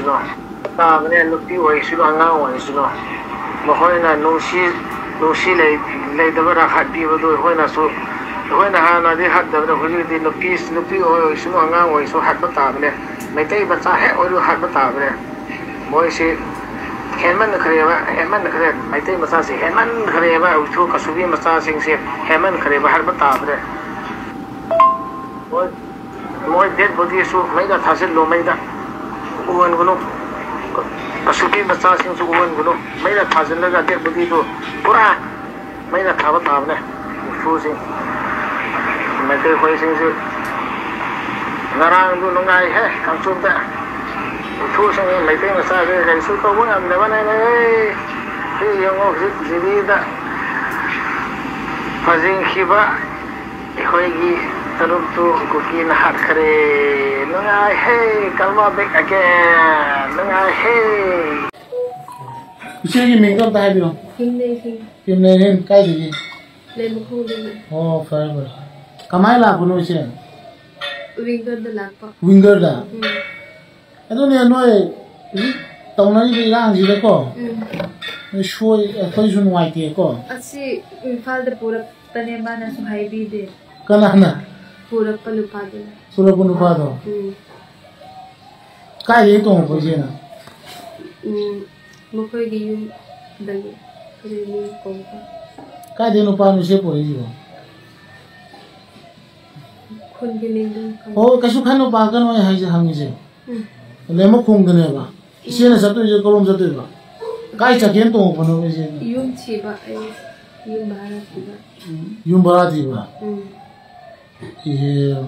ꯑꯣꯏꯁꯤꯅꯣ ꯇꯥꯕꯅꯦ ꯅꯨꯄꯤ ꯑꯣꯏꯁꯤꯅꯣ ꯑꯉꯥꯡ ꯑꯣꯏꯁꯤꯅꯣ ꯃꯈꯣꯏꯅ ꯅꯨꯡꯁꯤ ꯂꯩꯇꯕꯔꯥ ꯍꯥꯠꯄꯤꯕꯗꯨ ꯑꯩꯈꯣꯏꯅ ꯍꯥꯟꯅꯗꯤ ꯍꯥꯠꯇꯕꯅꯦ ꯍꯧꯖꯤꯛꯇꯤ ꯅꯨꯄꯤ ꯑꯣꯏꯁꯤꯅꯣ ꯑꯉꯥꯡ ꯑꯣꯏꯁꯨ ꯍꯥꯠꯄ ꯇꯥꯕꯅꯦ ꯃꯩꯇꯩ ꯃꯆꯥ ꯍꯦꯛ ꯑꯣꯏꯔꯁꯨ ꯍꯥꯠꯄ ꯇꯥꯕꯅꯦ ꯃꯣꯏꯁꯤ ꯍꯦꯟꯃꯟꯈ꯭ꯔꯦ ꯃꯩꯇꯩ ꯃꯆꯥꯁꯤ ꯍꯦꯟꯃꯟꯈ꯭ꯔꯦꯕ ꯎꯊꯨ ꯀꯁꯨꯕꯤ ꯃꯆꯥꯁꯤꯡꯁꯦ ꯍꯦꯟꯃꯟꯈ꯭ꯔꯦꯕ ꯍꯥꯠꯄ ꯇꯥꯕꯅꯦ ꯃꯣꯏ ꯗꯦꯠ ꯕꯣꯗꯤꯁꯨ ꯃꯩꯗ ꯊꯥꯖꯤꯜꯂꯣ ꯃꯩꯗ ꯎꯍꯟꯒꯅꯨ ꯀꯁꯨꯕꯤ ꯃꯆꯥꯁꯤꯡꯁꯨ ꯎꯍꯟꯒꯅꯨ ꯃꯩꯗ ꯊꯥꯖꯤꯜꯂꯒ ꯗꯦꯠ ꯕꯣꯗꯤꯗꯨ ꯄꯨꯔꯥ ꯃꯩꯗ ꯊꯥꯕ ꯇꯥꯕꯅꯦ ꯎꯊꯨꯁꯤꯡ ꯃꯩꯇꯩ ꯈꯣꯏꯁꯤꯡꯁꯤ ꯉꯔꯥꯡꯗꯨ ꯅꯨꯡꯉꯥꯏꯍꯦ ꯀꯥꯡꯆꯨꯞꯇ ꯎꯊꯨꯁꯤꯡ ꯃꯩꯇꯩ ꯃꯆꯥꯁꯤ ꯀꯔꯤꯁꯨ ꯇꯧꯕ ꯉꯝꯗꯕꯅꯦ ꯁꯤ ꯌꯦꯡꯉꯣ ꯍꯧꯖꯤꯛ ꯖꯤꯔꯤꯗ ꯐꯖꯤꯟꯈꯤꯕ ꯑꯩꯈꯣꯏꯒꯤ ꯇꯔꯨꯛꯇꯨ ꯀꯨꯀꯤꯅ ꯍꯥꯠꯈ꯭ꯔꯦ ꯅꯨꯡꯉꯥꯏꯍꯦ ꯀꯜꯃꯥ ꯕꯦꯛ ꯑꯒꯦꯟ ꯅꯨꯡꯉꯥꯏꯍꯦ 이쪽이 민감다 해비요. 힘내힘 까지기. 어, fair. Kamay la puno siya. Wingerda lakpa. Wingerda. Ano niya noy tao na ni lang sila ko. Shoy koy sun white ko. Asi infalda pura tanema na su highway de. Kana na. Pura palupado. Pura palupado. Kaya ito mo siya na. Mukhoy yung dali. Kaya yung kongka. Kaya no paano siya po iyo. Kun gining kang. Oh, kasukan no pa kan mo hay hangin siya. Lemo kung gane ba. Siya na sa to yung kolom sa to ba. Kaya sa kiyan to mo paano siya. Yung chiba ay yung barati ba. Yung barati ba. Yeah.